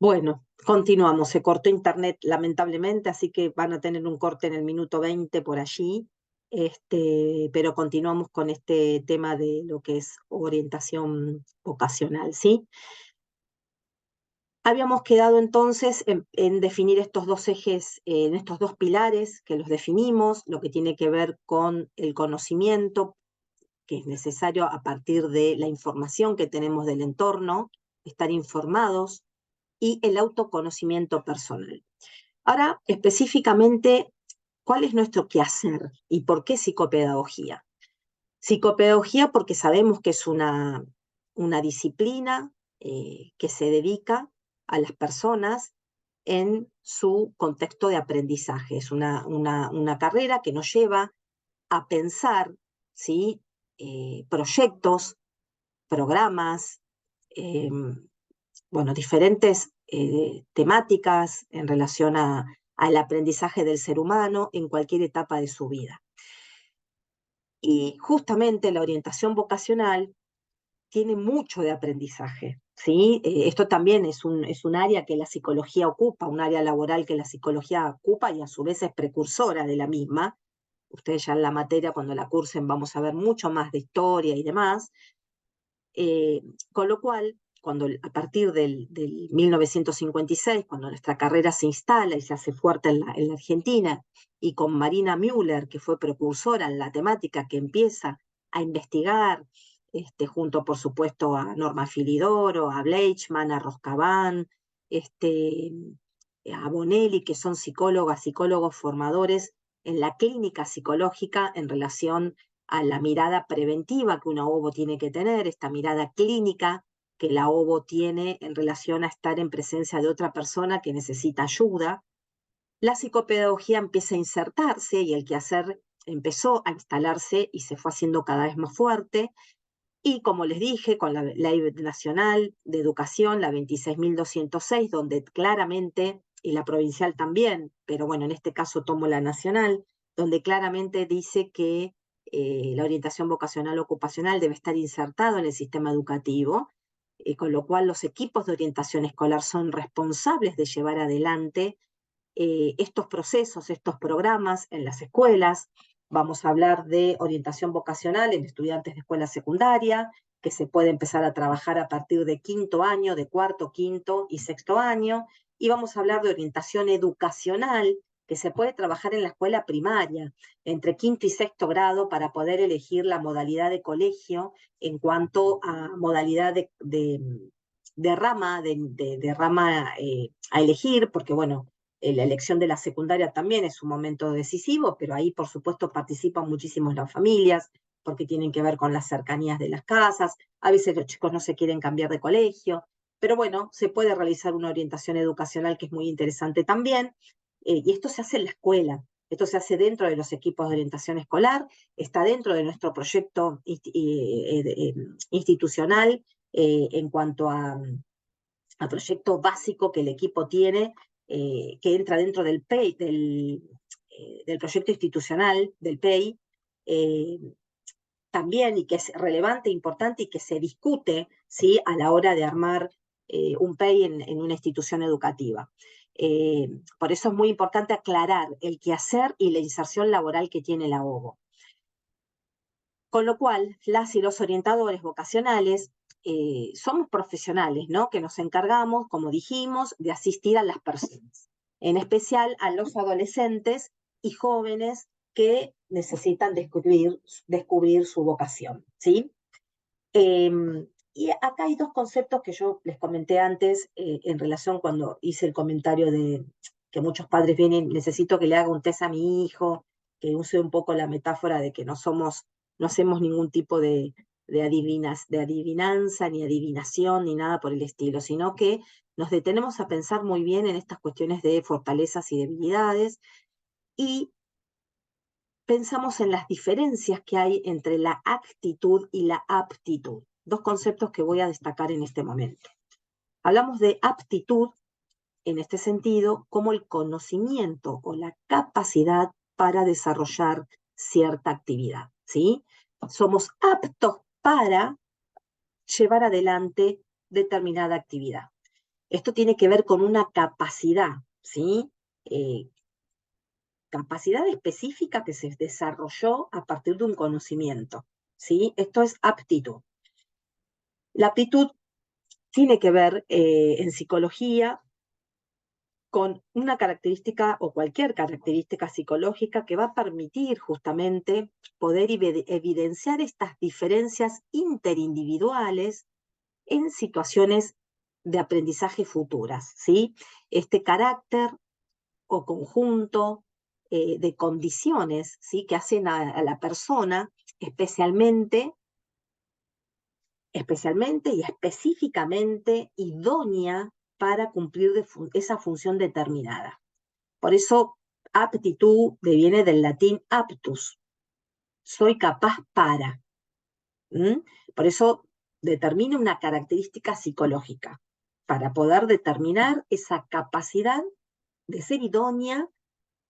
Bueno, continuamos. Se cortó internet lamentablemente, así que van a tener un corte en el minuto 20 por allí. Pero continuamos con este tema de lo que es orientación vocacional, ¿sí? Habíamos quedado entonces en definir estos dos ejes, en estos dos pilares que los definimos, lo que tiene que ver con el conocimiento, que es necesario a partir de la información que tenemos del entorno, estar informados, y el autoconocimiento personal. Ahora, específicamente, ¿cuál es nuestro quehacer y por qué psicopedagogía? Psicopedagogía porque sabemos que es una disciplina que se dedica a las personas en su contexto de aprendizaje. Es una carrera que nos lleva a pensar, ¿sí? Proyectos, programas, eh, bueno, diferentes temáticas en relación al aprendizaje del ser humano en cualquier etapa de su vida. Y justamente la orientación vocacional tiene mucho de aprendizaje, ¿sí? Esto también es un área que la psicología ocupa, un área laboral que la psicología ocupa y a su vez es precursora de la misma. Ustedes ya en la materia, cuando la cursen, vamos a ver mucho más de historia y demás. Eh, con lo cual, a partir del 1956, cuando nuestra carrera se instala y se hace fuerte en la Argentina, y con Marina Müller, que fue precursora en la temática, que empieza a investigar, junto por supuesto a Norma Filidoro, a Bleichmann, a Roscabán, a Bonelli, que son psicólogos formadores en la clínica psicológica en relación a la mirada preventiva que una OVO tiene que tener, esta mirada clínica que la OVO tiene en relación a estar en presencia de otra persona que necesita ayuda. La psicopedagogía empieza a insertarse y el quehacer empezó a instalarse y se fue haciendo cada vez más fuerte. Y como les dije, con la Ley Nacional de Educación, la 26.206, donde claramente, y la provincial también, pero bueno, en este caso tomo la nacional, donde claramente dice que la orientación vocacional ocupacional debe estar insertado en el sistema educativo, con lo cual los equipos de orientación escolar son responsables de llevar adelante estos procesos, estos programas en las escuelas. Vamos a hablar de orientación vocacional en estudiantes de escuela secundaria, que se puede empezar a trabajar a partir de quinto año, de cuarto, quinto y sexto año. Y vamos a hablar de orientación educacional, que se puede trabajar en la escuela primaria, entre quinto y sexto grado, para poder elegir la modalidad de colegio en cuanto a modalidad de rama, de rama a elegir, porque bueno, la elección de la secundaria también es un momento decisivo, pero ahí por supuesto participan muchísimo las familias, porque tienen que ver con las cercanías de las casas, a veces los chicos no se quieren cambiar de colegio, pero bueno, se puede realizar una orientación educacional que es muy interesante también, y esto se hace en la escuela, esto se hace dentro de los equipos de orientación escolar, está dentro de nuestro proyecto institucional en cuanto a proyecto básico que el equipo tiene, que entra dentro del PEI, del proyecto institucional del PEI, eh, también, y que es relevante, importante y que se discute, ¿sí?, a la hora de armar un PEI en una institución educativa. Por eso es muy importante aclarar el quehacer y la inserción laboral que tiene la OVO. Con lo cual, las y los orientadores vocacionales somos profesionales, ¿no? Que nos encargamos, como dijimos, de asistir a las personas, en especial a los adolescentes y jóvenes que necesitan descubrir su vocación, ¿sí? Eh, y acá hay dos conceptos que yo les comenté antes en relación cuando hice el comentario de que muchos padres vienen, necesito que le haga un test a mi hijo, que use un poco la metáfora de que no hacemos ningún tipo de adivinanza, ni adivinación, ni nada por el estilo, sino que nos detenemos a pensar muy bien en estas cuestiones de fortalezas y debilidades y pensamos en las diferencias que hay entre la actitud y la aptitud. Dos conceptos que voy a destacar en este momento. Hablamos de aptitud en este sentido como el conocimiento o la capacidad para desarrollar cierta actividad, ¿sí? Somos aptos para llevar adelante determinada actividad. Esto tiene que ver con una capacidad, ¿sí? Capacidad específica que se desarrolló a partir de un conocimiento, ¿sí? Esto es aptitud. La aptitud tiene que ver en psicología con una característica o cualquier característica psicológica que va a permitir justamente poder evidenciar estas diferencias interindividuales en situaciones de aprendizaje futuras, ¿sí? Este carácter o conjunto de condiciones, ¿sí? Que hacen a la persona especialmente y específicamente idónea para cumplir esa función determinada. Por eso, aptitud deviene del latín aptus, soy capaz para. ¿Mm? Por eso determina una característica psicológica, para poder determinar esa capacidad de ser idónea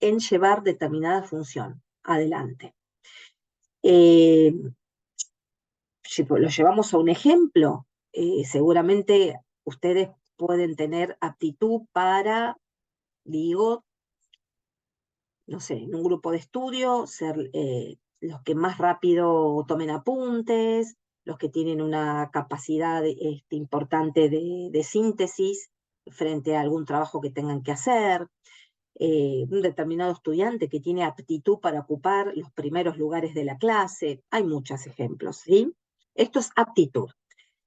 en llevar determinada función adelante. Si lo llevamos a un ejemplo, seguramente ustedes pueden tener aptitud para, digo, no sé, en un grupo de estudio, ser los que más rápido tomen apuntes, los que tienen una capacidad importante de síntesis frente a algún trabajo que tengan que hacer, un determinado estudiante que tiene aptitud para ocupar los primeros lugares de la clase. Hay muchos ejemplos, ¿sí? Esto es aptitud.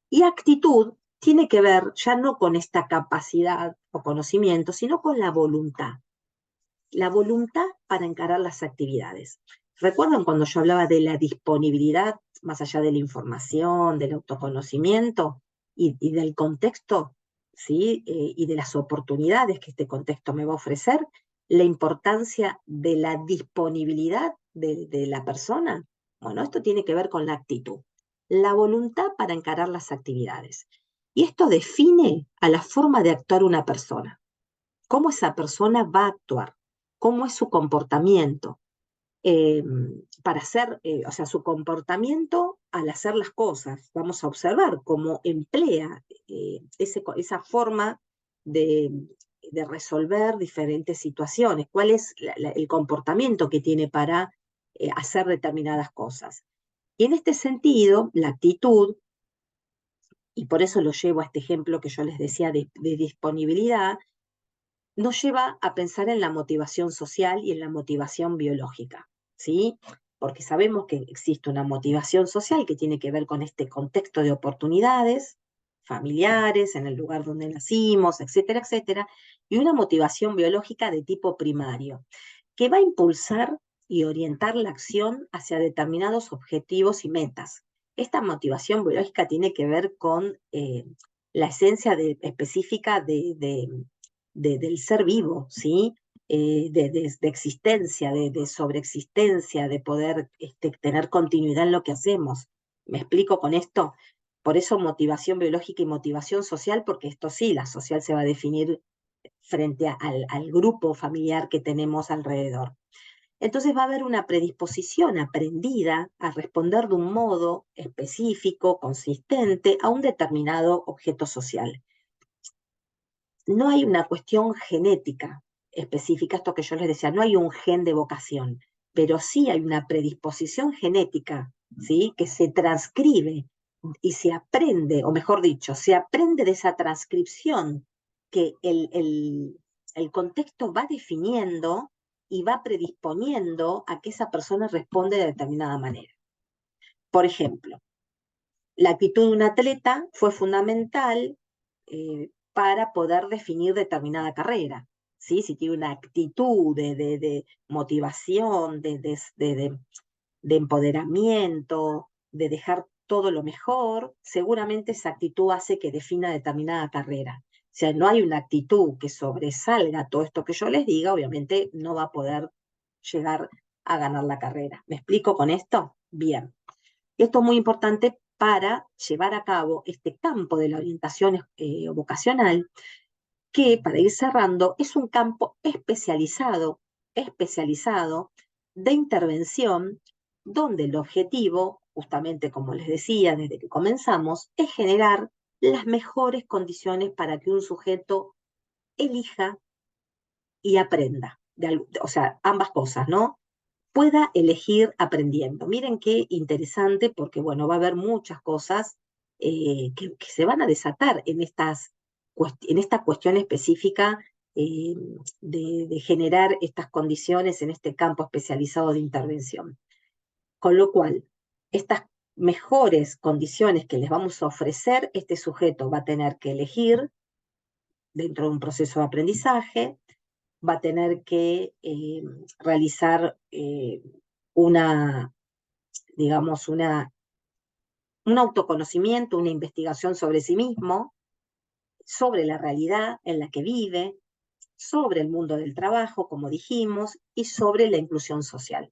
Y actitud tiene que ver ya no con esta capacidad o conocimiento, sino con la voluntad. La voluntad para encarar las actividades. ¿Recuerdan cuando yo hablaba de la disponibilidad, más allá de la información, del autoconocimiento y del contexto, ¿sí? Y de las oportunidades que este contexto me va a ofrecer? La importancia de la disponibilidad de la persona. Bueno, esto tiene que ver con la actitud. La voluntad para encarar las actividades. Y esto define a la forma de actuar una persona. Cómo esa persona va a actuar, cómo es su comportamiento, eh, para hacer, o sea, su comportamiento al hacer las cosas. Vamos a observar cómo emplea esa forma de, de resolver diferentes situaciones, cuál es el comportamiento que tiene para hacer determinadas cosas. Y en este sentido, la actitud, y por eso lo llevo a este ejemplo que yo les decía de disponibilidad, nos lleva a pensar en la motivación social y en la motivación biológica, ¿sí? Porque sabemos que existe una motivación social que tiene que ver con este contexto de oportunidades familiares, en el lugar donde nacimos, etcétera, etcétera, y una motivación biológica de tipo primario, que va a impulsar y orientar la acción hacia determinados objetivos y metas. Esta motivación biológica tiene que ver con la esencia específica del ser vivo, ¿sí? De existencia, de sobreexistencia, de poder tener continuidad en lo que hacemos. ¿Me explico con esto? Por eso motivación biológica y motivación social, porque esto sí, la social se va a definir frente al grupo familiar que tenemos alrededor. Entonces va a haber una predisposición aprendida a responder de un modo específico, consistente, a un determinado objeto social. No hay una cuestión genética específica, esto que yo les decía, no hay un gen de vocación, pero sí hay una predisposición genética, ¿sí? Que se transcribe y se aprende, o mejor dicho, se aprende de esa transcripción que el contexto va definiendo y va predisponiendo a que esa persona responde de determinada manera. Por ejemplo, la actitud de un atleta fue fundamental para poder definir determinada carrera. ¿Sí? Si tiene una actitud de motivación, de empoderamiento, de dejar todo lo mejor, seguramente esa actitud hace que defina determinada carrera. O sea, no hay una actitud que sobresalga todo esto que yo les diga, obviamente no va a poder llegar a ganar la carrera. ¿Me explico con esto? Bien. Y esto es muy importante para llevar a cabo este campo de la orientación vocacional, que, para ir cerrando, es un campo especializado de intervención, donde el objetivo, justamente como les decía desde que comenzamos, es generar las mejores condiciones para que un sujeto elija y aprenda. O sea, ambas cosas, ¿no? Pueda elegir aprendiendo. Miren qué interesante, porque bueno, va a haber muchas cosas que se van a desatar en esta cuestión específica eh, de generar estas condiciones en este campo especializado de intervención. Con lo cual, estas mejores condiciones que les vamos a ofrecer, este sujeto va a tener que elegir dentro de un proceso de aprendizaje, va a tener que realizar una, digamos, un autoconocimiento, una investigación sobre sí mismo, sobre la realidad en la que vive, sobre el mundo del trabajo, como dijimos, y sobre la inclusión social.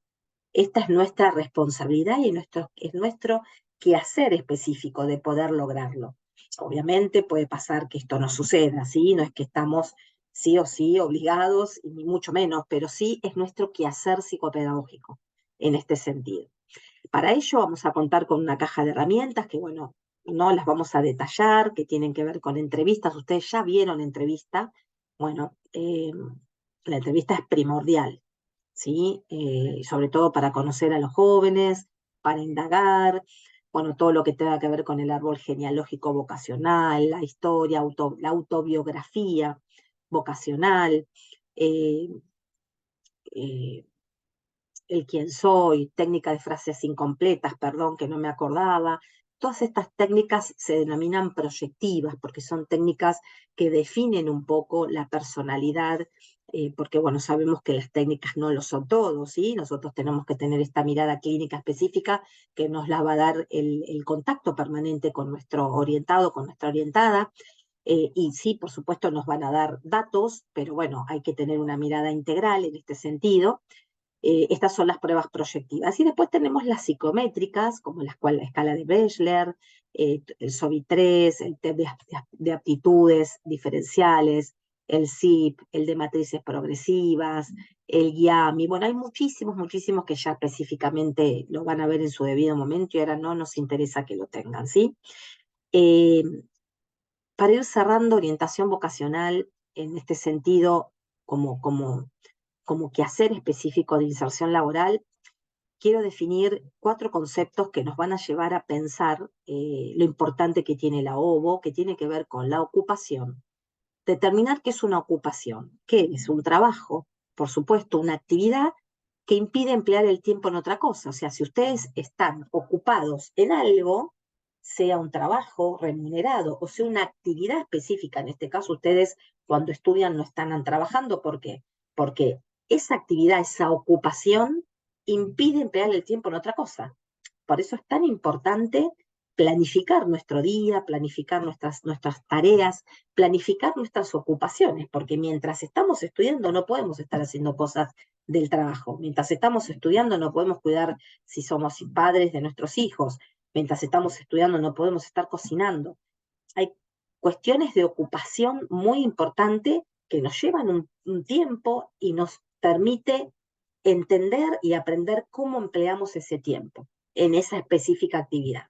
Esta es nuestra responsabilidad y es nuestro quehacer específico de poder lograrlo. Obviamente puede pasar que esto no suceda, ¿sí? No es que estamos sí o sí obligados, ni mucho menos, pero sí es nuestro quehacer psicopedagógico en este sentido. Para ello vamos a contar con una caja de herramientas que, bueno, no las vamos a detallar, que tienen que ver con entrevistas. Ustedes ya vieron entrevista. Bueno, la entrevista es primordial, ¿sí? Sobre todo para conocer a los jóvenes, para indagar, bueno, todo lo que tenga que ver con el árbol genealógico vocacional, la historia, la autobiografía vocacional, eh, eh, el quién soy, técnica de frases incompletas, perdón, que no me acordaba. Todas estas técnicas se denominan proyectivas porque son técnicas que definen un poco la personalidad, porque bueno, sabemos que las técnicas no lo son todo, ¿sí? Nosotros tenemos que tener esta mirada clínica específica que nos la va a dar el contacto permanente con nuestro orientado, con nuestra orientada. Y sí, por supuesto, nos van a dar datos, pero bueno, hay que tener una mirada integral en este sentido. Estas son las pruebas proyectivas. Y después tenemos las psicométricas, como la escala de Bechler, el SOBI-3, el test de aptitudes diferenciales, el SIP, el de matrices progresivas, el GIAMI. Bueno, hay muchísimos, muchísimos que ya específicamente lo van a ver en su debido momento y ahora no nos interesa que lo tengan, ¿sí? Eh, para ir cerrando, orientación vocacional en este sentido, como quehacer específico de inserción laboral, quiero definir 4 conceptos que nos van a llevar a pensar lo importante que tiene la OVO, que tiene que ver con la ocupación. Determinar qué es una ocupación, qué es un trabajo, por supuesto, una actividad que impide emplear el tiempo en otra cosa. O sea, si ustedes están ocupados en algo, sea un trabajo remunerado o sea una actividad específica, en este caso ustedes cuando estudian no están trabajando, ¿por qué? Porque esa actividad, esa ocupación, impide emplear el tiempo en otra cosa. Por eso es tan importante planificar nuestro día, planificar nuestras tareas, planificar nuestras ocupaciones, porque mientras estamos estudiando no podemos estar haciendo cosas del trabajo. Mientras estamos estudiando no podemos cuidar si somos padres de nuestros hijos. Mientras estamos estudiando no podemos estar cocinando. Hay cuestiones de ocupación muy importantes que nos llevan un tiempo y nos permite entender y aprender cómo empleamos ese tiempo en esa específica actividad.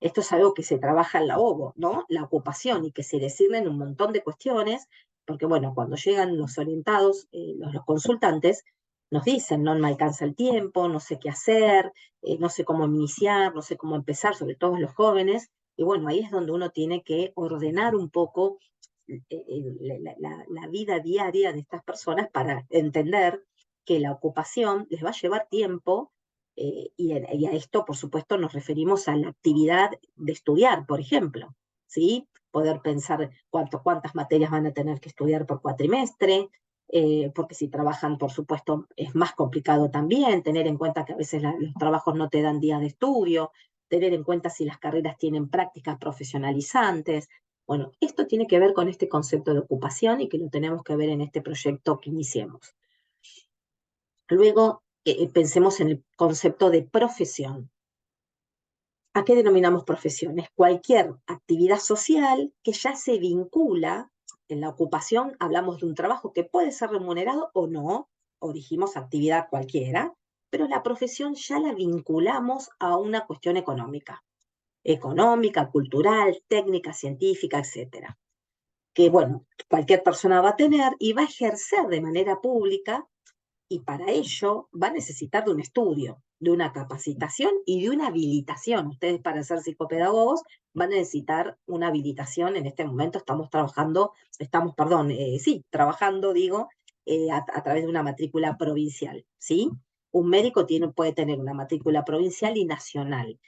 Esto es algo que se trabaja en la OVO, ¿no? La ocupación y que se designen un montón de cuestiones, porque bueno, cuando llegan los orientados, los consultantes, nos dicen, no me alcanza el tiempo, no sé qué hacer, no sé cómo iniciar, no sé cómo empezar, sobre todo los jóvenes, y bueno, ahí es donde uno tiene que ordenar un poco la vida diaria de estas personas para entender que la ocupación les va a llevar tiempo y a esto, por supuesto, nos referimos a la actividad de estudiar, por ejemplo, ¿sí? Poder pensar cuántas materias van a tener que estudiar por cuatrimestre, porque si trabajan, por supuesto, es más complicado también, tener en cuenta que a veces los trabajos no te dan días de estudio, tener en cuenta si las carreras tienen prácticas profesionalizantes. Bueno, esto tiene que ver con este concepto de ocupación y que lo tenemos que ver en este proyecto que iniciemos. Luego, pensemos en el concepto de profesión. ¿A qué denominamos profesiones? Cualquier actividad social que ya se vincula, en la ocupación hablamos de un trabajo que puede ser remunerado o no, o dijimos actividad cualquiera, pero la profesión ya la vinculamos a una cuestión económica. económica, cultural, técnica, científica, etcétera, que bueno, cualquier persona va a tener y va a ejercer de manera pública, y para ello va a necesitar de un estudio, de una capacitación y de una habilitación. Ustedes, para ser psicopedagogos, van a necesitar una habilitación. En este momento trabajando, digo, a través de una matrícula provincial, ¿sí? Un médico puede tener una matrícula provincial y nacional.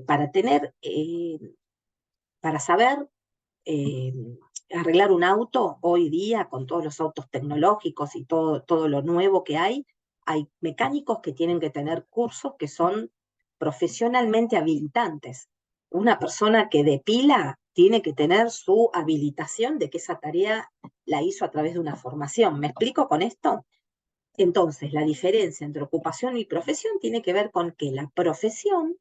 Para para saber eh, arreglar un auto hoy día, con todos los autos tecnológicos y todo lo nuevo que hay mecánicos que tienen que tener cursos que son profesionalmente habilitantes. Una persona que depila tiene que tener su habilitación de que esa tarea la hizo a través de una formación. ¿Me explico con esto? Entonces, la diferencia entre ocupación y profesión tiene que ver con que la profesión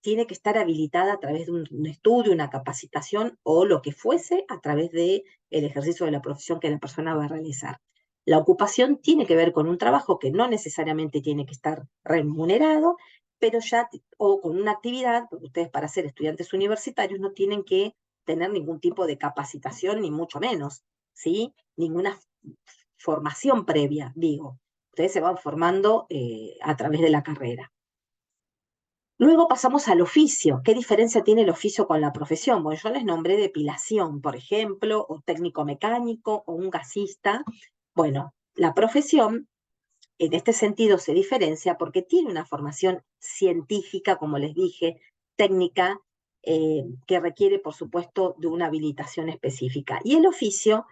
tiene que estar habilitada a través de un estudio, una capacitación o lo que fuese a través del ejercicio de la profesión que la persona va a realizar. La ocupación tiene que ver con un trabajo que no necesariamente tiene que estar remunerado, pero o con una actividad, porque ustedes, para ser estudiantes universitarios, no tienen que tener ningún tipo de capacitación, ni mucho menos, ¿sí? Ninguna formación previa, digo. Ustedes se van formando a través de la carrera. Luego pasamos al oficio. ¿Qué diferencia tiene el oficio con la profesión? Bueno, yo les nombré depilación, por ejemplo, o técnico mecánico, o un gasista. Bueno, la profesión en este sentido se diferencia porque tiene una formación científica, como les dije, técnica, que requiere, por supuesto, de una habilitación específica. Y el oficio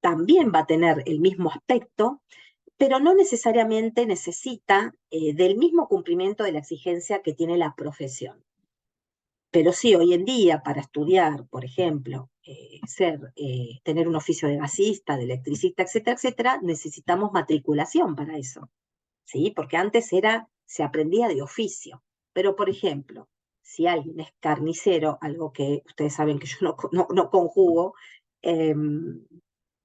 también va a tener el mismo aspecto, pero no necesariamente necesita del mismo cumplimiento de la exigencia que tiene la profesión. Pero sí, hoy en día, para estudiar, por ejemplo, tener un oficio de gasista, de electricista, etcétera, etcétera, necesitamos matriculación para eso, ¿sí? Porque antes se aprendía de oficio. Pero, por ejemplo, si alguien es carnicero, algo que ustedes saben que yo no conjugo,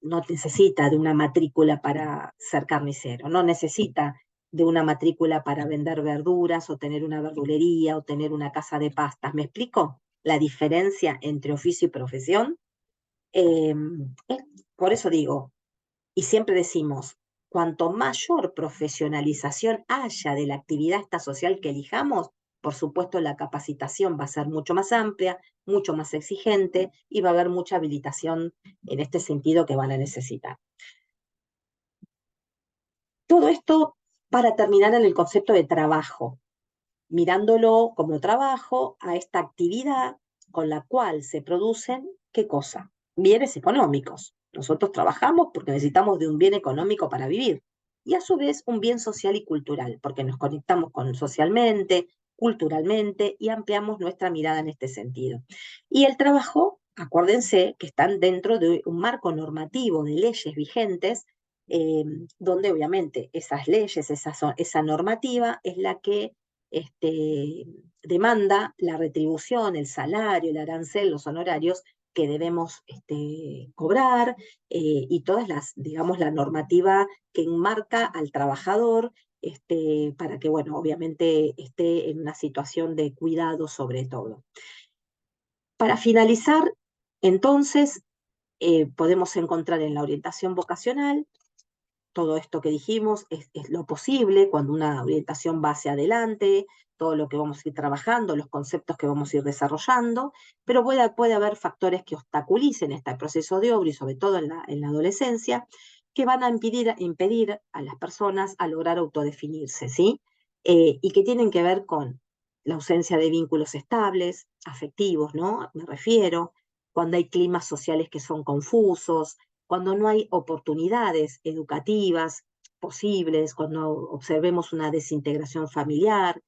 no necesita de una matrícula para ser carnicero, no necesita de una matrícula para vender verduras o tener una verdulería o tener una casa de pastas. ¿Me explico? La diferencia entre oficio y profesión. Eh, es- por eso digo, y siempre decimos, cuanto mayor profesionalización haya de la actividad esta social que elijamos, por supuesto la capacitación va a ser mucho más amplia, mucho más exigente y va a haber mucha habilitación en este sentido que van a necesitar. Todo esto para terminar en el concepto de trabajo, mirándolo como trabajo a esta actividad con la cual se producen, ¿qué cosa? Bienes económicos. Nosotros trabajamos porque necesitamos de un bien económico para vivir y a su vez un bien social y cultural, porque nos conectamos socialmente, culturalmente y ampliamos nuestra mirada en este sentido. Y el trabajo, acuérdense que están dentro de un marco normativo de leyes vigentes, eh, donde obviamente esas leyes, esa normativa es la que este, demanda la retribución, el salario, el arancel, los honorarios que debemos cobrar, y todas digamos, la normativa que enmarca al trabajador, para que, bueno, obviamente esté en una situación de cuidado sobre todo. Para finalizar, entonces, podemos encontrar en la orientación vocacional todo esto que dijimos es lo posible cuando una orientación va hacia adelante, todo lo que vamos a ir trabajando, los conceptos que vamos a ir desarrollando, pero puede haber factores que obstaculicen este proceso de obra y sobre todo en la adolescencia, que van a impedir a las personas a lograr autodefinirse, ¿sí? Y que tienen que ver con la ausencia de vínculos estables, afectivos, ¿no? Me refiero, cuando hay climas sociales que son confusos, cuando no hay oportunidades educativas posibles, cuando observemos una desintegración familiar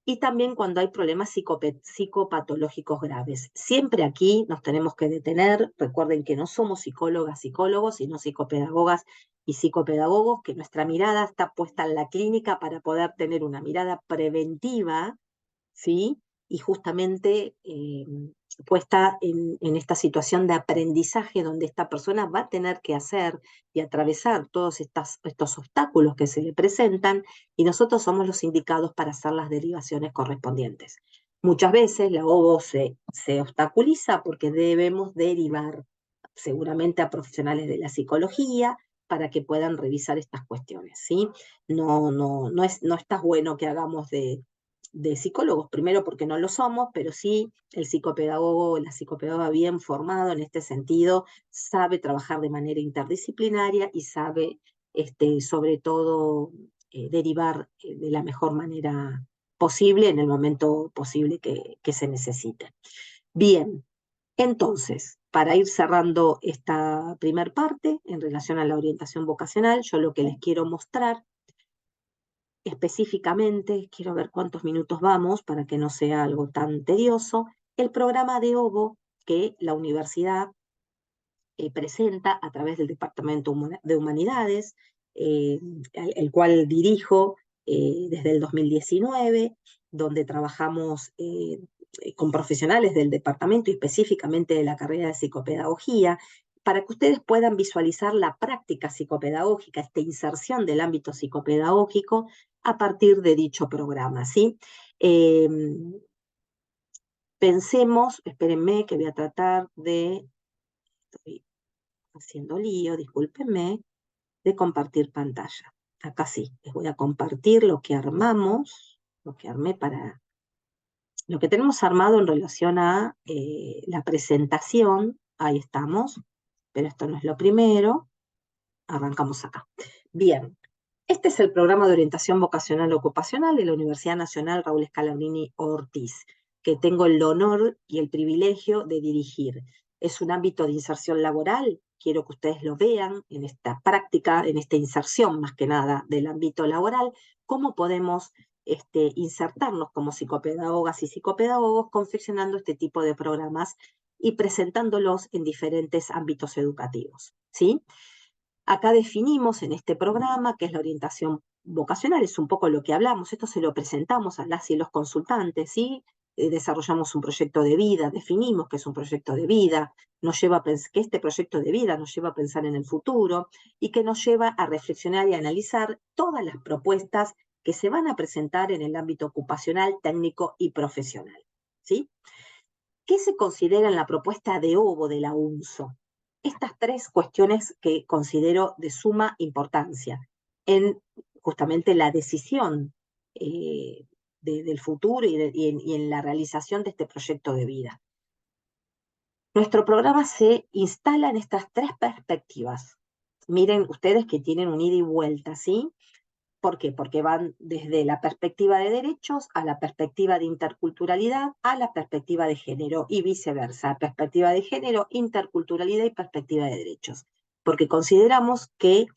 y también cuando hay problemas psicopatológicos graves. Siempre aquí nos tenemos que detener. Recuerden que no somos psicólogos, sino psicopedagogas y psicopedagogos, que nuestra mirada está puesta en la clínica para poder tener una mirada preventiva, ¿sí? Y justamente puesta en esta situación de aprendizaje donde esta persona va a tener que hacer y atravesar todos estos obstáculos que se le presentan y nosotros somos los indicados para hacer las derivaciones correspondientes. Muchas veces la OVO se obstaculiza porque debemos derivar seguramente a profesionales de la psicología para que puedan revisar estas cuestiones, ¿sí? No está bueno que hagamos de psicólogos, primero porque no lo somos, pero sí el psicopedagogo o la psicopedagoga bien formado en este sentido sabe trabajar de manera interdisciplinaria y sabe, sobre todo, derivar de la mejor manera posible en el momento posible que se necesite. Bien, entonces, para ir cerrando esta primer parte en relación a la orientación vocacional, yo lo que les quiero mostrar específicamente, quiero ver cuántos minutos vamos para que no sea algo tan tedioso, el programa de OVO que la universidad presenta a través del Departamento de Humanidades, el cual dirijo desde el 2019, donde trabajamos con profesionales del departamento y específicamente de la carrera de psicopedagogía, para que ustedes puedan visualizar la práctica psicopedagógica, esta inserción del ámbito psicopedagógico a partir de dicho programa, ¿sí? Pensemos, espérenme que voy a tratar de, estoy haciendo lío, discúlpenme, de compartir pantalla. Acá sí, les voy a compartir lo que armamos, lo que armé para, lo que tenemos armado en relación a la presentación. Ahí estamos, pero esto no es lo primero. Arrancamos acá. Bien, este es el programa de orientación vocacional ocupacional de la Universidad Nacional Raúl Scalabrini Ortiz, que tengo el honor y el privilegio de dirigir. Es un ámbito de inserción laboral, quiero que ustedes lo vean en esta práctica, en esta inserción más que nada del ámbito laboral, cómo podemos insertarnos como psicopedagogas y psicopedagogos confeccionando este tipo de programas y presentándolos en diferentes ámbitos educativos, ¿sí? Acá definimos en este programa qué es la orientación vocacional, es un poco lo que hablamos, esto se lo presentamos a las y los consultantes, ¿sí? Desarrollamos un proyecto de vida, definimos que es un proyecto de vida, nos lleva a que este proyecto de vida nos lleva a pensar en el futuro y que nos lleva a reflexionar y a analizar todas las propuestas que se van a presentar en el ámbito ocupacional, técnico y profesional, ¿sí? ¿Qué se considera en la propuesta de OVO de la UNSO? Estas tres cuestiones que considero de suma importancia en justamente la decisión del futuro y en la realización de este proyecto de vida. Nuestro programa se instala en estas tres perspectivas. Miren ustedes que tienen un ida y vuelta, ¿sí? ¿Por qué? Porque van desde la perspectiva de derechos a la perspectiva de interculturalidad a la perspectiva de género y viceversa, perspectiva de género, interculturalidad y perspectiva de derechos. Porque consideramos que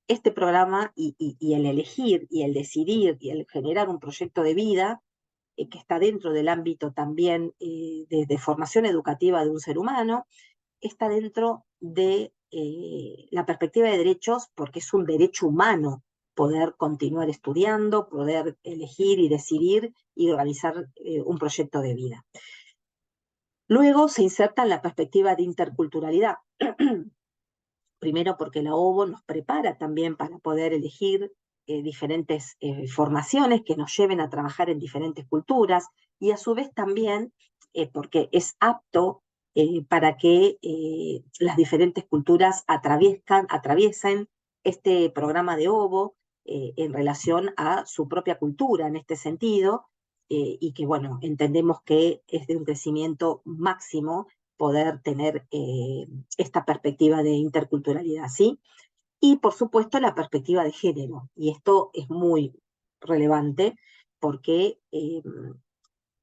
este programa y el elegir y el decidir y el generar un proyecto de vida que está dentro del ámbito también de formación educativa de un ser humano, está dentro de la perspectiva de derechos porque es un derecho humano poder continuar estudiando, poder elegir y decidir y organizar un proyecto de vida. Luego se inserta en la perspectiva de interculturalidad. Primero porque la OVO nos prepara también para poder elegir diferentes formaciones que nos lleven a trabajar en diferentes culturas y a su vez también porque es apto para que las diferentes culturas atraviesen este programa de OVO en relación a su propia cultura en este sentido y que bueno, entendemos que es de un crecimiento máximo poder tener esta perspectiva de interculturalidad, ¿sí? Y por supuesto la perspectiva de género, y esto es muy relevante porque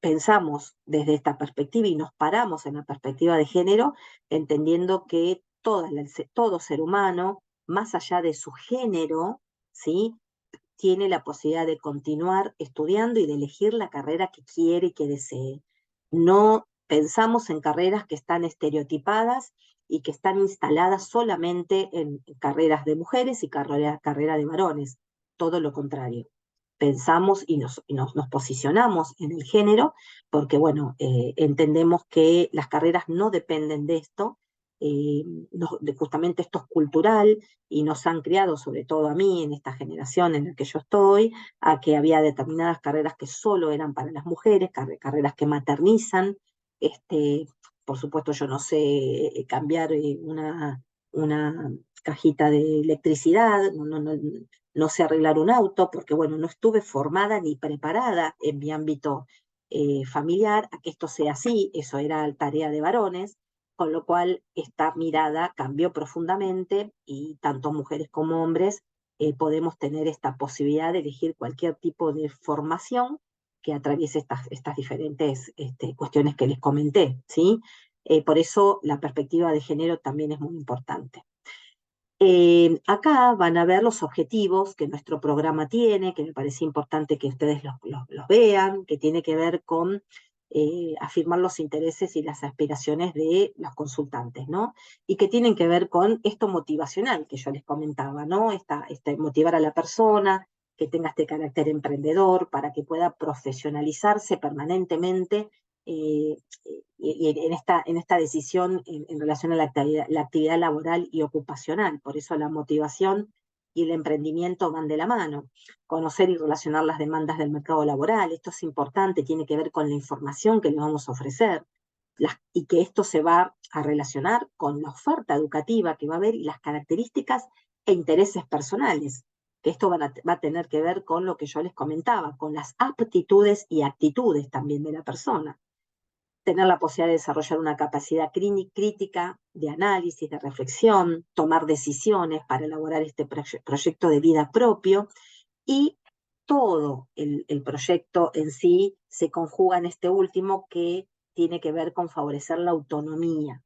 pensamos desde esta perspectiva y nos paramos en la perspectiva de género, entendiendo que todo ser humano, más allá de su género, ¿sí? Tiene la posibilidad de continuar estudiando y de elegir la carrera que quiere y que desee. No pensamos en carreras que están estereotipadas y que están instaladas solamente en carreras de mujeres y carreras de varones. Todo lo contrario. Pensamos y nos posicionamos en el género porque, bueno, entendemos que las carreras no dependen de esto, justamente esto es cultural y nos han criado, sobre todo a mí, en esta generación en la que yo estoy, a que había determinadas carreras que solo eran para las mujeres, carreras que maternizan. Por supuesto, yo no sé cambiar una cajita de electricidad, no sé arreglar un auto, porque bueno, no estuve formada ni preparada en mi ámbito familiar a que esto sea así, eso era tarea de varones, con lo cual esta mirada cambió profundamente y tanto mujeres como hombres podemos tener esta posibilidad de elegir cualquier tipo de formación que atraviese estas diferentes cuestiones que les comenté, ¿sí? Por eso la perspectiva de género también es muy importante. Acá van a ver los objetivos que nuestro programa tiene, que me parece importante que ustedes los vean, que tiene que ver con afirmar los intereses y las aspiraciones de los consultantes, ¿no? Y que tienen que ver con esto motivacional que yo les comentaba, ¿no? Motivar a la persona, que tenga este carácter emprendedor, para que pueda profesionalizarse permanentemente eh, y en esta decisión en relación a la actividad laboral y ocupacional. Por eso la motivación y el emprendimiento van de la mano. Conocer y relacionar las demandas del mercado laboral, esto es importante, tiene que ver con la información que le vamos a ofrecer y que esto se va a relacionar con la oferta educativa que va a haber y las características e intereses personales, que esto va a tener que ver con lo que yo les comentaba, con las aptitudes y actitudes también de la persona. Tener la posibilidad de desarrollar una capacidad crítica, de análisis, de reflexión, tomar decisiones para elaborar este proyecto de vida propio, y todo el proyecto en sí se conjuga en este último que tiene que ver con favorecer la autonomía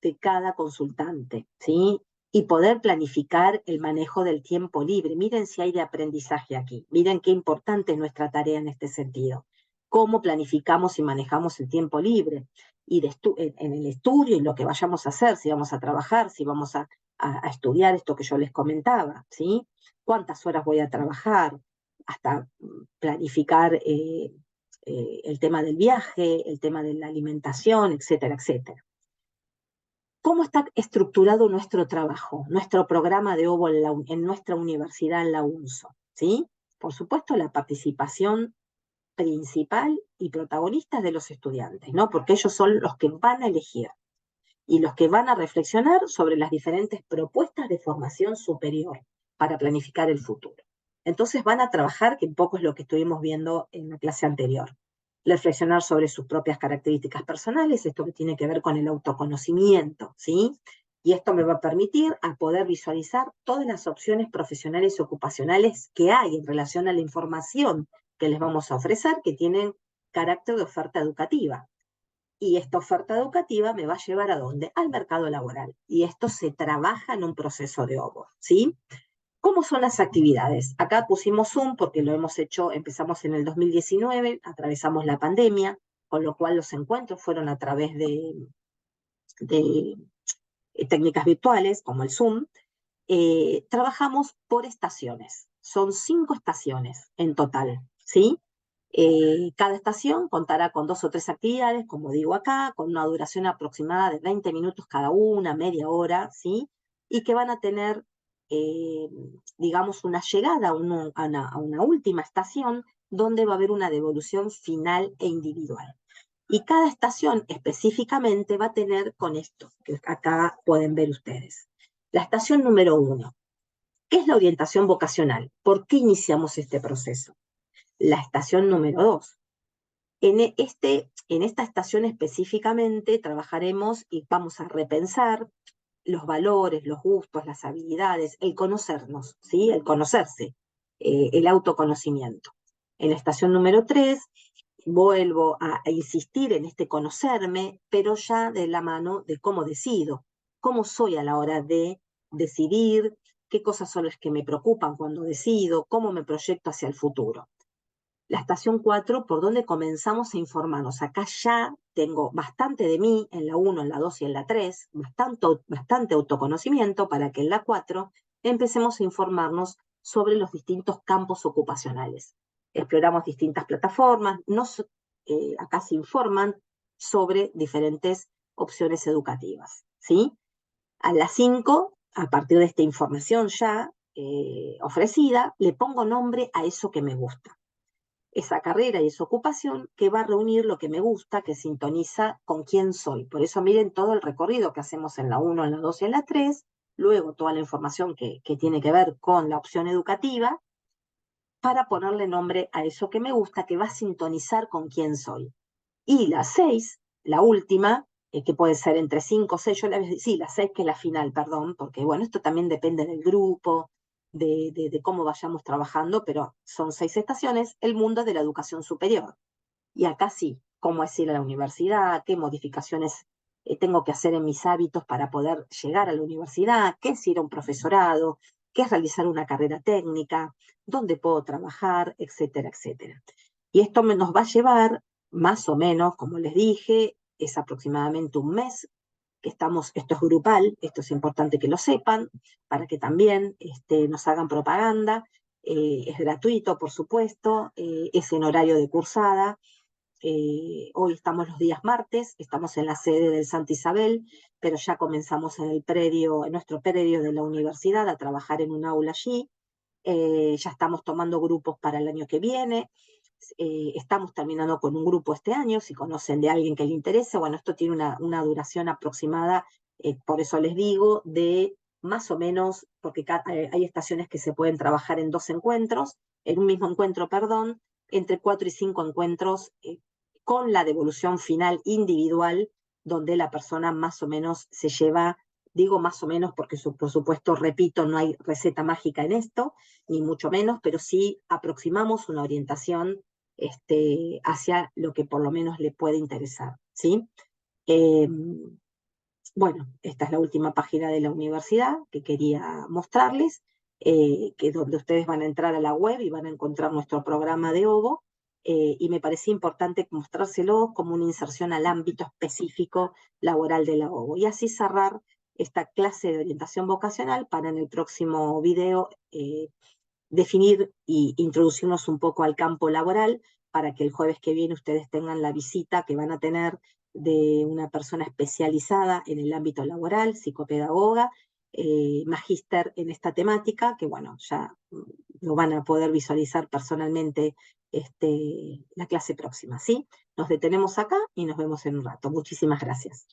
de cada consultante, ¿sí? Y poder planificar el manejo del tiempo libre. Miren si hay de aprendizaje aquí, miren qué importante es nuestra tarea en este sentido. Cómo planificamos y manejamos el tiempo libre y en el estudio y lo que vayamos a hacer, si vamos a trabajar, si vamos a estudiar esto que yo les comentaba, ¿sí? ¿Cuántas horas voy a trabajar? Hasta planificar el tema del viaje, el tema de la alimentación, etcétera, etcétera. ¿Cómo está estructurado nuestro trabajo, nuestro programa de OVO en nuestra universidad en la UNSO? ¿Sí? Por supuesto, la participación principal y protagonista de los estudiantes, ¿no? Porque ellos son los que van a elegir y los que van a reflexionar sobre las diferentes propuestas de formación superior para planificar el futuro. Entonces van a trabajar, que un poco es lo que estuvimos viendo en la clase anterior, reflexionar sobre sus propias características personales, esto que tiene que ver con el autoconocimiento, ¿sí? Y esto me va a permitir a poder visualizar todas las opciones profesionales y ocupacionales que hay en relación a la información que les vamos a ofrecer, que tienen carácter de oferta educativa. Y esta oferta educativa me va a llevar ¿a dónde? Al mercado laboral. Y esto se trabaja en un proceso de OVO, ¿sí? ¿Cómo son las actividades? Acá pusimos Zoom porque lo hemos hecho, empezamos en el 2019, atravesamos la pandemia, con lo cual los encuentros fueron a través de técnicas virtuales, como el Zoom. Trabajamos por estaciones. Son 5 estaciones en total, ¿sí? Cada estación contará con 2 o 3 actividades, como digo acá, con una duración aproximada de 20 minutos cada una, media hora, ¿sí? Y que van a tener, eh, digamos, una llegada a una última estación donde va a haber una devolución final e individual. Y cada estación específicamente va a tener con esto, que acá pueden ver ustedes. La estación número 1, ¿qué es la orientación vocacional? ¿Por qué iniciamos este proceso? La estación número 2, en esta estación específicamente trabajaremos y vamos a repensar los valores, los gustos, las habilidades, el conocernos, ¿sí? El conocerse, el autoconocimiento. En la estación número 3 vuelvo a insistir en este conocerme, pero ya de la mano de cómo decido, cómo soy a la hora de decidir, qué cosas son las que me preocupan cuando decido, cómo me proyecto hacia el futuro. La estación 4, por donde comenzamos a informarnos. Acá ya tengo bastante de mí en la 1, en la 2 y en la 3, bastante autoconocimiento para que en la 4 empecemos a informarnos sobre los distintos campos ocupacionales. Exploramos distintas plataformas, acá se informan sobre diferentes opciones educativas, ¿sí? A las 5, a partir de esta información ya ofrecida, le pongo nombre a eso que me gusta. Esa carrera y esa ocupación que va a reunir lo que me gusta, que sintoniza con quién soy. Por eso miren todo el recorrido que hacemos en la 1, en la 2 y en la 3, luego toda la información que tiene que ver con la opción educativa, para ponerle nombre a eso que me gusta, que va a sintonizar con quién soy. Y la 6, la última, que puede ser entre 5 o 6, sí, la 6 que es la final, perdón, porque bueno, esto también depende del grupo, de cómo vayamos trabajando, pero son 6 estaciones, el mundo de la educación superior. Y acá sí, cómo es ir a la universidad, qué modificaciones tengo que hacer en mis hábitos para poder llegar a la universidad, qué es ir a un profesorado, qué es realizar una carrera técnica, dónde puedo trabajar, etcétera, etcétera. Y esto nos va a llevar más o menos, como les dije, es aproximadamente un mes que estamos, esto es grupal, esto es importante que lo sepan, para que también nos hagan propaganda, es gratuito, por supuesto, es en horario de cursada. Hoy estamos los días martes, estamos en la sede del Santa Isabel, pero ya comenzamos en el predio, en nuestro predio de la universidad, a trabajar en un aula allí. Ya estamos tomando grupos para el año que viene. Estamos terminando con un grupo este año, si conocen de alguien que le interese. Bueno, esto tiene una duración aproximada, por eso les digo, de más o menos, porque hay estaciones que se pueden trabajar en 2 encuentros, en un mismo encuentro, perdón, entre 4 y 5 encuentros, con la devolución final individual, donde la persona más o menos se lleva, digo más o menos porque por supuesto, repito, no hay receta mágica en esto, ni mucho menos, pero sí aproximamos una orientación hacia lo que por lo menos le puede interesar, ¿sí? Eh, bueno, esta es la última página de la universidad que quería mostrarles, que es donde ustedes van a entrar a la web y van a encontrar nuestro programa de OVO, y me parecía importante mostrárselo como una inserción al ámbito específico laboral de la OVO. Y así cerrar esta clase de orientación vocacional para en el próximo video definir y introducirnos un poco al campo laboral para que el jueves que viene ustedes tengan la visita que van a tener de una persona especializada en el ámbito laboral, psicopedagoga, magíster en esta temática, que bueno, ya lo van a poder visualizar personalmente la clase próxima, ¿sí? Nos detenemos acá y nos vemos en un rato. Muchísimas gracias.